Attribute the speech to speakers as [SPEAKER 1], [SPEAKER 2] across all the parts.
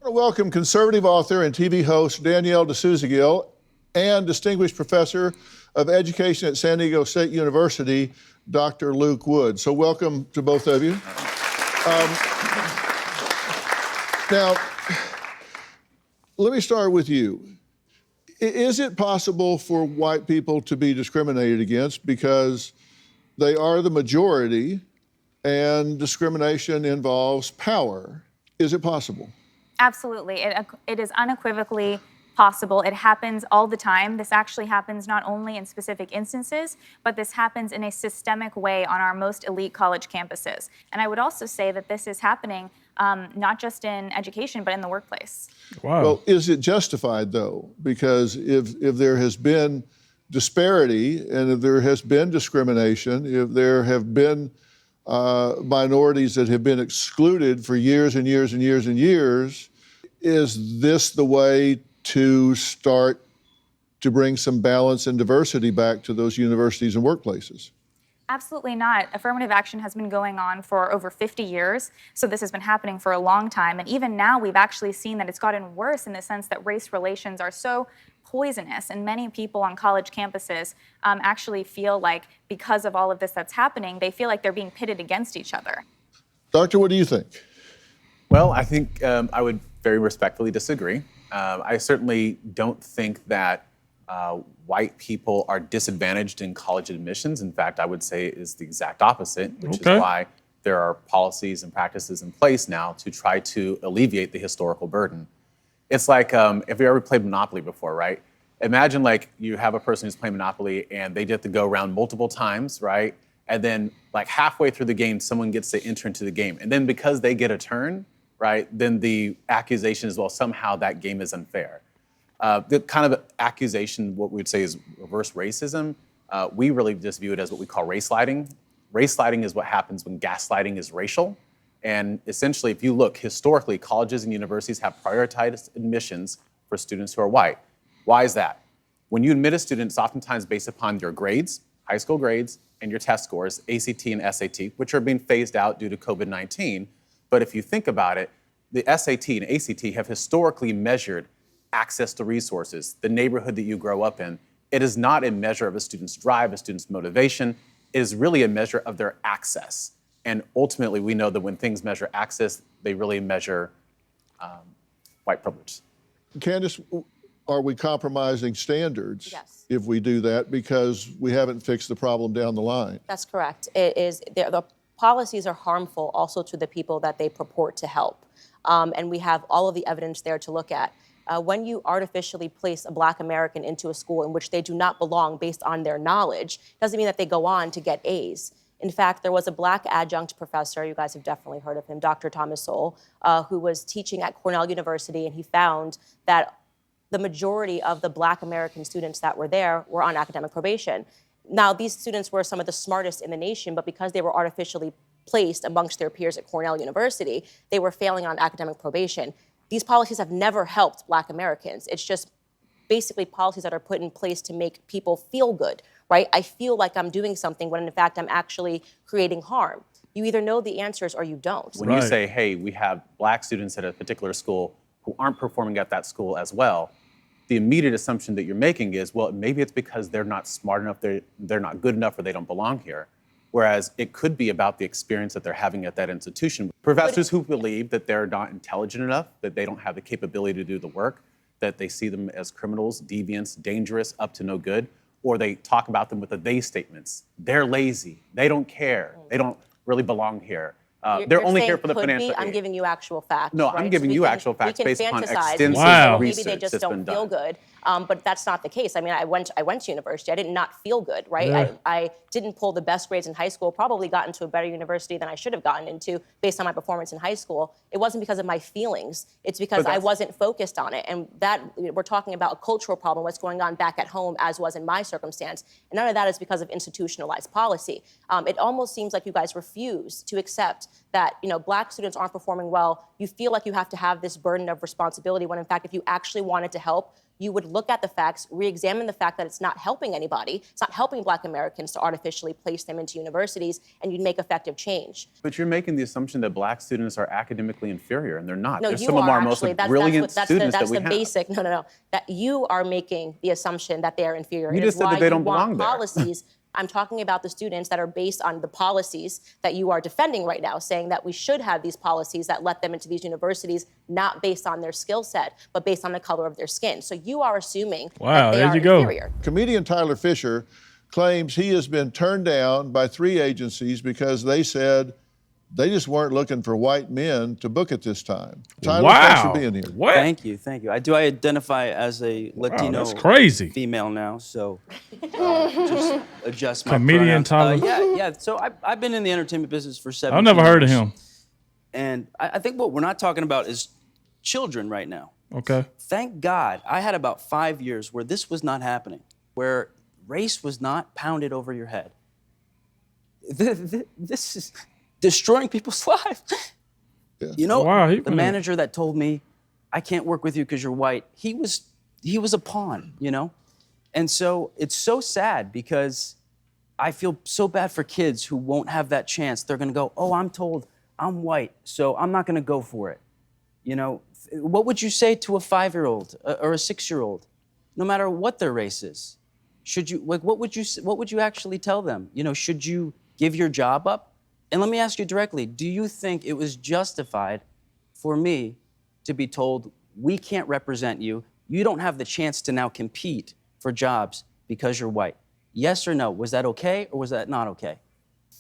[SPEAKER 1] I want to welcome conservative author and TV host Danielle D'Souza-Gill and distinguished professor of education at San Diego State University, Dr. Luke Wood. So welcome to both of you. Now, let me start with you. Is it possible for white people to be discriminated against because they are the majority and discrimination involves power? Is it possible?
[SPEAKER 2] Absolutely. It is unequivocally possible. It happens all the time. This actually happens not only in specific instances, but this happens in a systemic way on our most elite college campuses. And I would also say that this is happening not just in education, but in the workplace.
[SPEAKER 1] Wow. Well, is it justified, though? Because if there has been disparity and if there has been discrimination, if there have been minorities that have been excluded for years and years and years and years, is this the way to start to bring some balance and diversity back to those universities and workplaces?
[SPEAKER 2] Absolutely not. Affirmative action has been going on for over 50 years, so this has been happening for a long time. And even now, we've actually seen that it's gotten worse in the sense that race relations are so poisonous, and many people on college campuses actually feel like because of all of this that's happening, they feel like they're being pitted against each other.
[SPEAKER 1] Doctor, what do you think?
[SPEAKER 3] Well, I think I would very respectfully disagree. I certainly don't think that white people are disadvantaged in college admissions. In fact, I would say it is the exact opposite, which is why there are policies and practices in place now to try to alleviate the historical burden. It's like if you ever played Monopoly before, right? Imagine like you have a person who's playing Monopoly and they get to go around multiple times, right? And then like halfway through the game, someone gets to enter into the game. And then because they get a turn, right, then the accusation is, well, somehow that game is unfair. The kind of accusation, what we would say is reverse racism, we really just view it as what we call race sliding. Race sliding is what happens when gaslighting is racial. And essentially, if you look historically, colleges and universities have prioritized admissions for students who are white. Why is that? When you admit a student, it's oftentimes based upon your grades, high school grades, and your test scores, ACT and SAT, which are being phased out due to COVID-19. But if you think about it, the SAT and ACT have historically measured access to resources, the neighborhood that you grow up in. It is not a measure of a student's drive, a student's motivation. It is really a measure of their access. And ultimately, we know that when things measure access, they really measure white privilege.
[SPEAKER 1] Candace, are we compromising standards
[SPEAKER 4] Yes.
[SPEAKER 1] if we do that because we haven't fixed the problem down the line?
[SPEAKER 4] That's correct. It is, the policies are harmful also to the people that they purport to help. And we have all of the evidence there to look at. When you artificially place a Black American into a school in which they do not belong based on their knowledge, doesn't mean that they go on to get A's. In fact, there was a Black adjunct professor, you guys have definitely heard of him, Dr. Thomas Sowell, who was teaching at Cornell University, and he found that the majority of the Black American students that were there were on academic probation. Now, these students were some of the smartest in the nation, but because they were artificially placed amongst their peers at Cornell University, they were failing on academic probation. These policies have never helped Black Americans. It's just basically policies that are put in place to make people feel good, right? I feel like I'm doing something when in fact I'm actually creating harm. You either know the answers or you don't.
[SPEAKER 3] When you say, hey, we have Black students at a particular school who aren't performing at that school as well, the immediate assumption that you're making is, well, maybe it's because they're not smart enough, they're not good enough, or they don't belong here. Whereas it could be about the experience that they're having at that institution. Professors who believe that they're not intelligent enough, that they don't have the capability to do the work, that they see them as criminals, deviants, dangerous, up to no good, or they talk about them with the they statements. They're lazy, they don't care, they don't really belong here. They're only here for the financial aid.
[SPEAKER 4] I'm giving you actual facts.
[SPEAKER 3] No,
[SPEAKER 4] right?
[SPEAKER 3] I'm giving you actual facts based upon extensive
[SPEAKER 4] maybe
[SPEAKER 3] research
[SPEAKER 4] they just
[SPEAKER 3] that's
[SPEAKER 4] don't
[SPEAKER 3] been
[SPEAKER 4] feel
[SPEAKER 3] done.
[SPEAKER 4] good. But that's not the case. I mean, I went to university. I did not feel good, right?
[SPEAKER 1] Yeah.
[SPEAKER 4] I didn't pull the best grades in high school, probably got into a better university than I should have gotten into based on my performance in high school. It wasn't because of my feelings. It's because I wasn't focused on it. And that, we're talking about a cultural problem, what's going on back at home, as was in my circumstance. And none of that is because of institutionalized policy. It almost seems like you guys refuse to accept that, Black students aren't performing well. You feel like you have to have this burden of responsibility when in fact, if you actually wanted to help, you would look at the facts, re-examine the fact that it's not helping anybody, it's not helping Black Americans to artificially place them into universities, and you'd make effective change.
[SPEAKER 3] But you're making the assumption that Black students are academically inferior, and they're not.
[SPEAKER 4] No,
[SPEAKER 3] They're
[SPEAKER 4] you
[SPEAKER 3] some of
[SPEAKER 4] are
[SPEAKER 3] our most
[SPEAKER 4] actually.
[SPEAKER 3] brilliant students
[SPEAKER 4] that's
[SPEAKER 3] that we
[SPEAKER 4] the
[SPEAKER 3] have.
[SPEAKER 4] basic. No. That you are making the assumption that they are inferior.
[SPEAKER 3] You
[SPEAKER 4] It
[SPEAKER 3] just
[SPEAKER 4] is
[SPEAKER 3] said that
[SPEAKER 4] why
[SPEAKER 3] they
[SPEAKER 4] you
[SPEAKER 3] don't
[SPEAKER 4] want
[SPEAKER 3] belong there.
[SPEAKER 4] policies. I'm talking about the students that are based on the policies that you are defending right now, saying that we should have these policies that let them into these universities, not based on their skill set, but based on the color of their skin. So you are assuming that they are inferior.
[SPEAKER 1] Comedian Tyler Fisher claims he has been turned down by 3 agencies because they said they just weren't looking for white men to book at this time. Tyler, thanks for being here.
[SPEAKER 5] What?
[SPEAKER 6] Thank you. I do identify as a Latino
[SPEAKER 5] that's crazy.
[SPEAKER 6] female now, so just adjust my
[SPEAKER 5] Comedian
[SPEAKER 6] pronouns.
[SPEAKER 5] Tyler?
[SPEAKER 6] Yeah. So I've been in the entertainment business for 17
[SPEAKER 5] I've never heard of
[SPEAKER 6] years.
[SPEAKER 5] him.
[SPEAKER 6] And I think what we're not talking about is children right now.
[SPEAKER 5] Okay.
[SPEAKER 6] Thank God I had about 5 years where this was not happening, where race was not pounded over your head. This is destroying people's lives.
[SPEAKER 1] Yeah.
[SPEAKER 6] You know,
[SPEAKER 5] Wow,
[SPEAKER 6] the manager that told me, I can't work with you because you're white, he was a pawn, you know? And so it's so sad because I feel so bad for kids who won't have that chance. They're gonna go, oh, I'm told I'm white, so I'm not gonna go for it. You know, what would you say to a 5-year-old or a 6-year-old, no matter what their race is? Should you, like, what would you actually tell them? You know, should you give your job up? And let me ask you directly, do you think it was justified for me to be told, we can't represent you, you don't have the chance to now compete for jobs because you're white? Yes or no? Was that okay or was that not okay?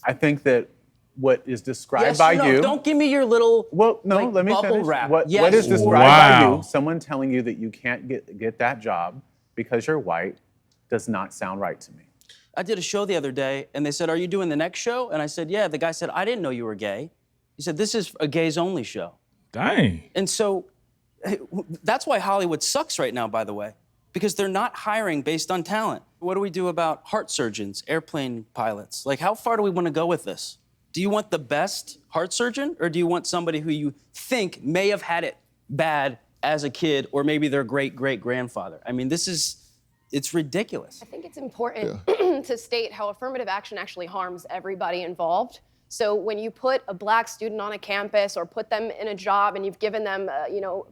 [SPEAKER 3] I think that what is described
[SPEAKER 6] Yes
[SPEAKER 3] by
[SPEAKER 6] or no?
[SPEAKER 3] you.
[SPEAKER 6] Don't give me your little
[SPEAKER 3] Let me
[SPEAKER 6] bubble
[SPEAKER 3] finish.
[SPEAKER 6] wrap.
[SPEAKER 3] What
[SPEAKER 6] Yes
[SPEAKER 3] is
[SPEAKER 6] or
[SPEAKER 3] described by
[SPEAKER 5] Wow.
[SPEAKER 3] you, someone telling you that you can't get that job because you're white, does not sound right to me.
[SPEAKER 6] I did a show the other day, and they said, are you doing the next show? And I said, yeah. The guy said, I didn't know you were gay. He said, this is a gays-only show.
[SPEAKER 5] Dang.
[SPEAKER 6] And so that's why Hollywood sucks right now, by the way, because they're not hiring based on talent. What do we do about heart surgeons, airplane pilots? Like, how far do we want to go with this? Do you want the best heart surgeon, or do you want somebody who you think may have had it bad as a kid, or maybe their great-great-grandfather? I mean, it's ridiculous.
[SPEAKER 7] I think it's important to state how affirmative action actually harms everybody involved. So when you put a Black student on a campus or put them in a job and you've given them,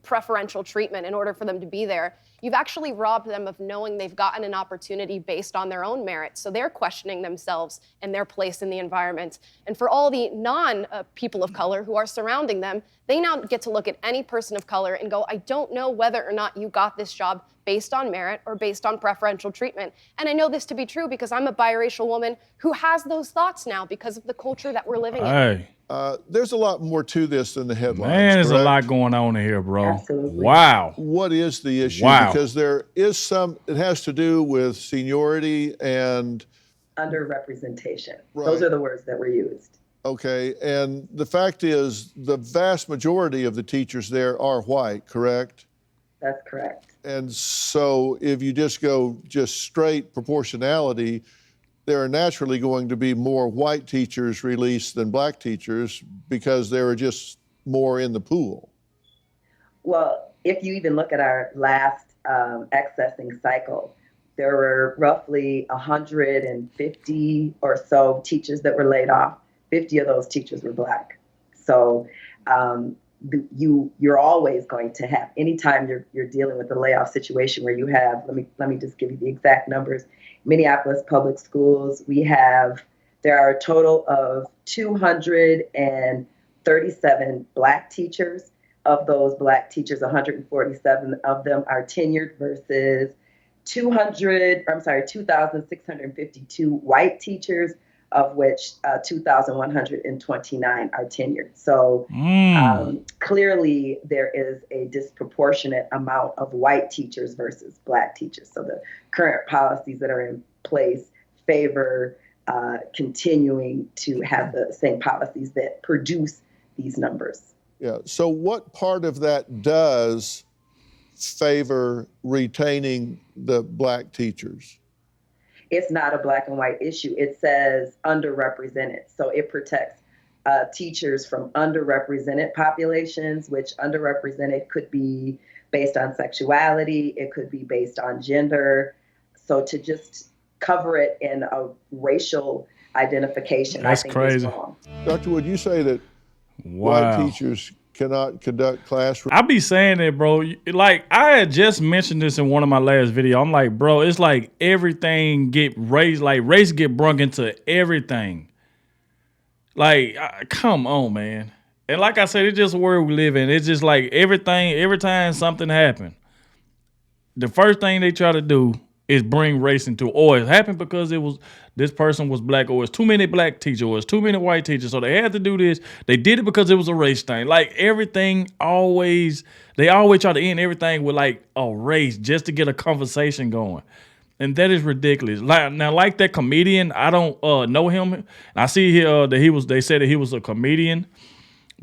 [SPEAKER 7] preferential treatment in order for them to be there, you've actually robbed them of knowing they've gotten an opportunity based on their own merit. So they're questioning themselves and their place in the environment. And for all the non-people of color who are surrounding them, they now get to look at any person of color and go, I don't know whether or not you got this job based on merit or based on preferential treatment. And I know this to be true because I'm a biracial woman who has those thoughts now because of the culture that we're living in.
[SPEAKER 5] Hey,
[SPEAKER 1] There's a lot more to this than the headlines.
[SPEAKER 5] man, there's a
[SPEAKER 1] correct?
[SPEAKER 5] lot going on in here, bro.
[SPEAKER 8] Absolutely.
[SPEAKER 5] Wow.
[SPEAKER 1] What is the issue?
[SPEAKER 5] Wow.
[SPEAKER 1] Because there is it has to do with seniority and,
[SPEAKER 8] Underrepresentation.
[SPEAKER 1] Right.
[SPEAKER 8] Those are the words that were used.
[SPEAKER 1] okay, and the fact is the vast majority of the teachers there are white, correct?
[SPEAKER 8] That's correct.
[SPEAKER 1] And so if you just go straight proportionality, there are naturally going to be more white teachers released than Black teachers because there are just more in the pool.
[SPEAKER 8] Well, if you even look at our last accessing cycle, there were roughly 150 or so teachers that were laid off. 50 of those teachers were Black. So you're always going to have, anytime you're dealing with a layoff situation where you have, let me just give you the exact numbers. Minneapolis Public Schools, there are a total of 237 Black teachers. Of those Black teachers, 147 of them are tenured versus 2,652 white teachers, of which 2,129 are tenured. So clearly there is a disproportionate amount of white teachers versus Black teachers. So the current policies that are in place favor continuing to have the same policies that produce these numbers.
[SPEAKER 1] Yeah, so what part of that does favor retaining the Black teachers?
[SPEAKER 8] It's not a black and white issue. It says underrepresented. So it protects teachers from underrepresented populations, which underrepresented could be based on sexuality. It could be based on gender. So to just cover it in a racial identification,
[SPEAKER 5] That's
[SPEAKER 8] I think
[SPEAKER 5] crazy.
[SPEAKER 8] is wrong.
[SPEAKER 1] Dr. Wood, you say that white
[SPEAKER 5] Wow.
[SPEAKER 1] teachers cannot conduct classroom.
[SPEAKER 5] I be saying that, bro. Like, I had just mentioned this in one of my last videos. I'm like, bro, it's like everything get raised, like race get brung into everything. Like, come on, man. And like I said, it's just a world we live in. It's just like everything, every time something happens, the first thing they try to do is bring race into it. Or it happened because it was this person was black, or it's too many black teachers, or it's too many white teachers. So they had to do this. They did it because it was a race thing. Like everything they always try to end everything with like a race just to get a conversation going. And that is ridiculous. Like that comedian, I don't know him. I see here that they said that he was a comedian.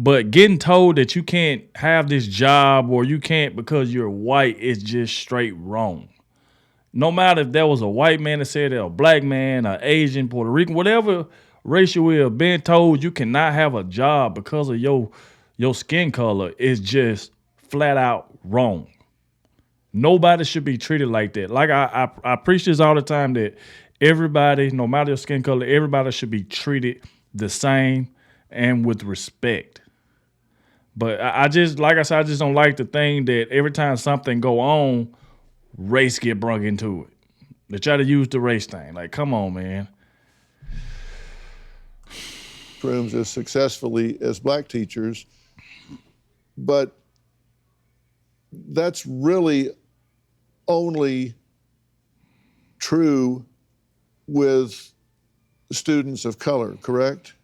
[SPEAKER 5] But getting told that you can't have this job or you can't because you're white is just straight wrong. No matter if there was a white man that said it, a black man, an Asian, Puerto Rican, whatever race you will, being told you cannot have a job because of your skin color is just flat out wrong. Nobody should be treated like that. Like I preach this all the time that everybody, no matter your skin color, everybody should be treated the same and with respect. But I just, like I said, I just don't like the thing that every time something go on, race get brung into it. They try to use the race thing. Like, come on, man.
[SPEAKER 1] Rooms as successfully as black teachers, but that's really only true with students of color, correct?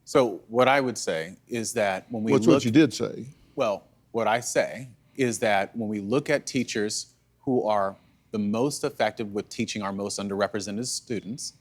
[SPEAKER 3] So what I would say is that when we
[SPEAKER 1] What's
[SPEAKER 3] look,
[SPEAKER 1] what you did say?
[SPEAKER 3] well, what I say is that when we look at teachers who are the most effective with teaching our most underrepresented students,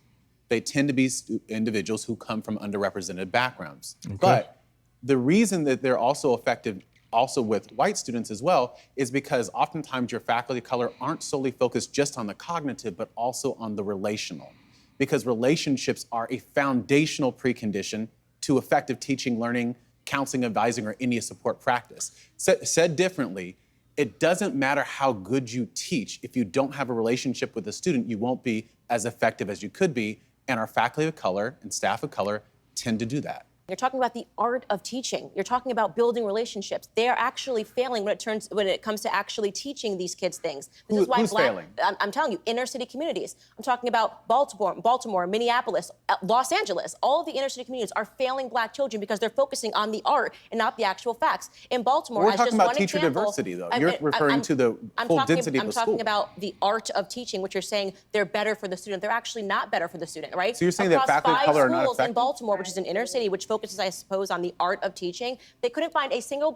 [SPEAKER 3] they tend to be individuals who come from underrepresented backgrounds. Okay. But the reason that they're also effective also with white students as well is because oftentimes your faculty of color aren't solely focused just on the cognitive, but also on the relational. Because relationships are a foundational precondition to effective teaching, learning, counseling, advising, or any support practice. Said differently, it doesn't matter how good you teach. If you don't have a relationship with a student, you won't be as effective as you could be. And our faculty of color and staff of color tend to do that.
[SPEAKER 4] You're talking about the art of teaching. You're talking about building relationships. They are actually failing when it comes to actually teaching these kids things. This is why
[SPEAKER 3] who's failing?
[SPEAKER 4] I'm telling you, inner city communities. I'm talking about Baltimore, Minneapolis, Los Angeles. All of the inner city communities are failing black children because they're focusing on the art and not the actual facts. In Baltimore,
[SPEAKER 3] We're
[SPEAKER 4] as
[SPEAKER 3] talking
[SPEAKER 4] just
[SPEAKER 3] about
[SPEAKER 4] one
[SPEAKER 3] teacher
[SPEAKER 4] example,
[SPEAKER 3] diversity, though. You're referring to the full density of the school.
[SPEAKER 4] I'm talking about the art of teaching, which you're saying they're better for the student. They're actually not better for the student, right?
[SPEAKER 3] So you're saying that faculty of color are not
[SPEAKER 4] schools in
[SPEAKER 3] effective?
[SPEAKER 4] Baltimore, which is an inner city, which focuses, I suppose, on the art of teaching, they couldn't find a single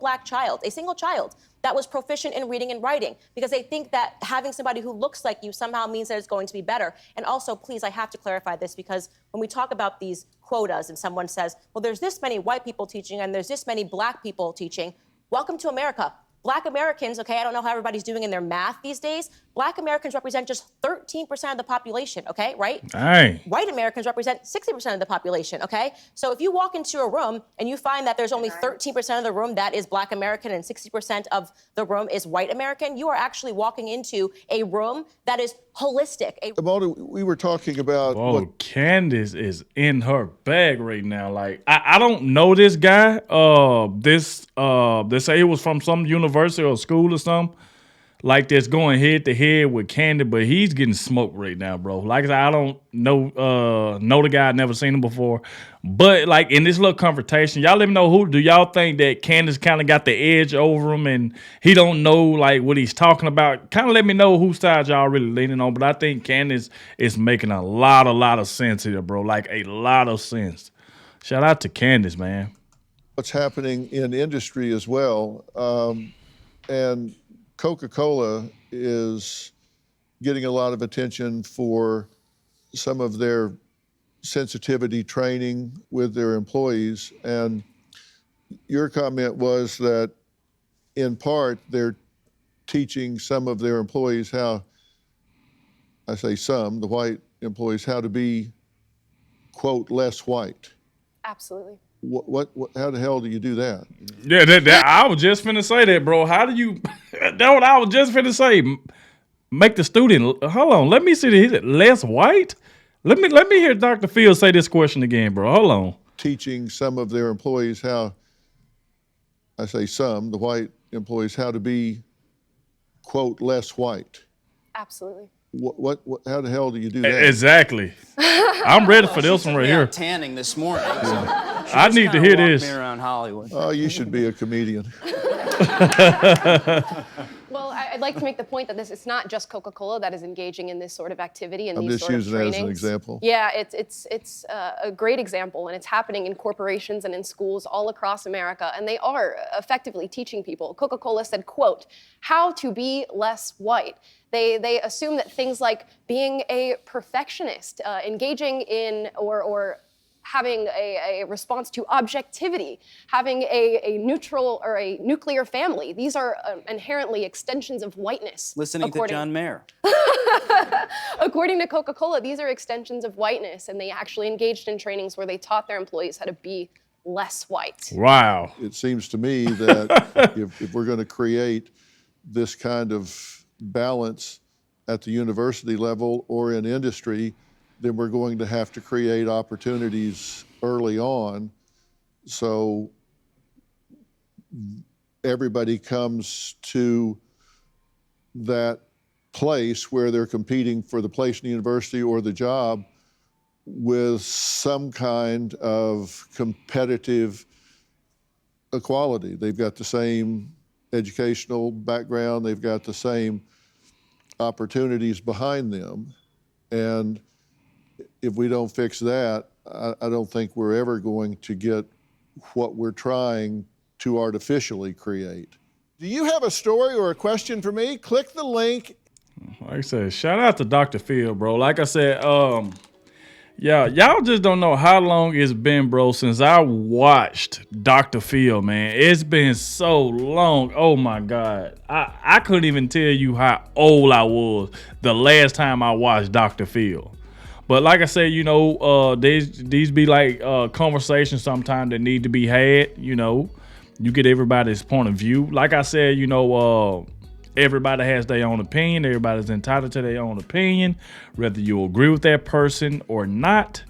[SPEAKER 4] child that was proficient in reading and writing because they think that having somebody who looks like you somehow means that it's going to be better. And also, please, I have to clarify this because when we talk about these quotas and someone says, well, there's this many white people teaching and there's this many black people teaching, welcome to America. Black Americans, okay, I don't know how everybody's doing in their math these days. Black Americans represent just 13% of the population, okay, right?
[SPEAKER 5] Dang.
[SPEAKER 4] White Americans represent 60% of the population, okay? So if you walk into a room and you find that there's only 13% of the room that is Black American and 60% of the room is white American, you are actually walking into a room that is holistic.
[SPEAKER 1] We were talking about
[SPEAKER 5] Oh, Candace is in her bag right now. Like, I don't know this guy. They say he was from some university or school or something. Like that's going head to head with Candace, but he's getting smoked right now, bro. Like I said, I don't know the guy. I've never seen him before. But like in this little confrontation, y'all let me know do y'all think that Candace kind of got the edge over him and he don't know like what he's talking about? Kind of let me know whose side y'all really leaning on. But I think Candace is making a lot of sense here, bro. Like a lot of sense. Shout out to Candace, man.
[SPEAKER 1] what's happening in industry as well. And Coca-Cola is getting a lot of attention for some of their sensitivity training with their employees. And your comment was that in part they're teaching some of their employees how, I say some, the white employees, how to be, quote, less white.
[SPEAKER 7] Absolutely.
[SPEAKER 1] What how the hell do you do that?
[SPEAKER 5] Yeah, I was just finna say that, bro. How do you That's what I was just finna say. Make the student. Hold on. Let me see the less white. Let me hear Dr. Field say this question again, bro. Hold on.
[SPEAKER 1] Teaching some of their employees how, I say some, the white employees, how to be, quote, less white.
[SPEAKER 7] Absolutely.
[SPEAKER 1] What how the hell do you do that?
[SPEAKER 5] Exactly. I'm ready for this one right here.
[SPEAKER 6] Tanning this morning. So
[SPEAKER 5] I need to hear this.
[SPEAKER 6] Me around Hollywood.
[SPEAKER 1] Oh, you should be a comedian.
[SPEAKER 7] Well, I'd like to make the point that it's not just Coca-Cola that is engaging in this sort of activity and
[SPEAKER 1] I'm
[SPEAKER 7] these
[SPEAKER 1] just
[SPEAKER 7] sort of
[SPEAKER 1] using it as
[SPEAKER 7] trainings.
[SPEAKER 1] an example.
[SPEAKER 7] Yeah, it's a great example, and it's happening in corporations and in schools all across America, and they are effectively teaching people. Coca-Cola said, quote, how to be less white. They assume that things like being a perfectionist, engaging in or having a response to objectivity, having a neutral or a nuclear family. These are inherently extensions of whiteness.
[SPEAKER 6] Listening to John Mayer.
[SPEAKER 7] According to Coca-Cola, these are extensions of whiteness, and they actually engaged in trainings where they taught their employees how to be less white.
[SPEAKER 5] Wow.
[SPEAKER 1] It seems to me that if we're going to create this kind of balance at the university level or in industry, then we're going to have to create opportunities early on so everybody comes to that place where they're competing for the place in the university or the job with some kind of competitive equality. They've got the same educational background, they've got the same opportunities behind them. And if we don't fix that, I don't think we're ever going to get what we're trying to artificially create. Do you have a story or a question for me? Click the link.
[SPEAKER 5] Like I said, shout out to Dr. Field, bro. Like I said, yeah, y'all just don't know how long it's been, bro, since I watched Dr. Field, man. It's been so long. Oh my God. I couldn't even tell you how old I was the last time I watched Dr. Field. But like I said, you know, these be like conversations sometimes that need to be had, you know. You get everybody's point of view. Like I said, you know, everybody has their own opinion. Everybody's entitled to their own opinion, whether you agree with that person or not.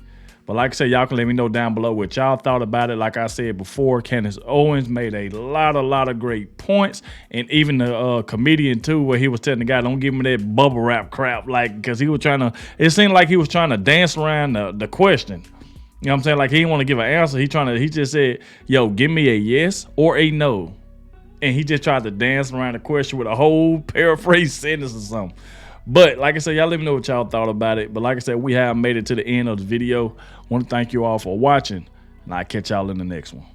[SPEAKER 5] But like I said, y'all can let me know down below what y'all thought about it. Like I said before, Candace Owens made a lot of great points. And even the comedian too, where he was telling the guy, don't give me that bubble wrap crap. Like, because he was trying to, it seemed like he was trying to dance around the question. You know what I'm saying? Like, he didn't want to give an answer. He just said, yo, give me a yes or a no. And he just tried to dance around the question with a whole paraphrase sentence or something. But like I said, y'all let me know what y'all thought about it. But like I said, we have made it to the end of the video. I want to thank you all for watching, and I'll catch y'all in the next one.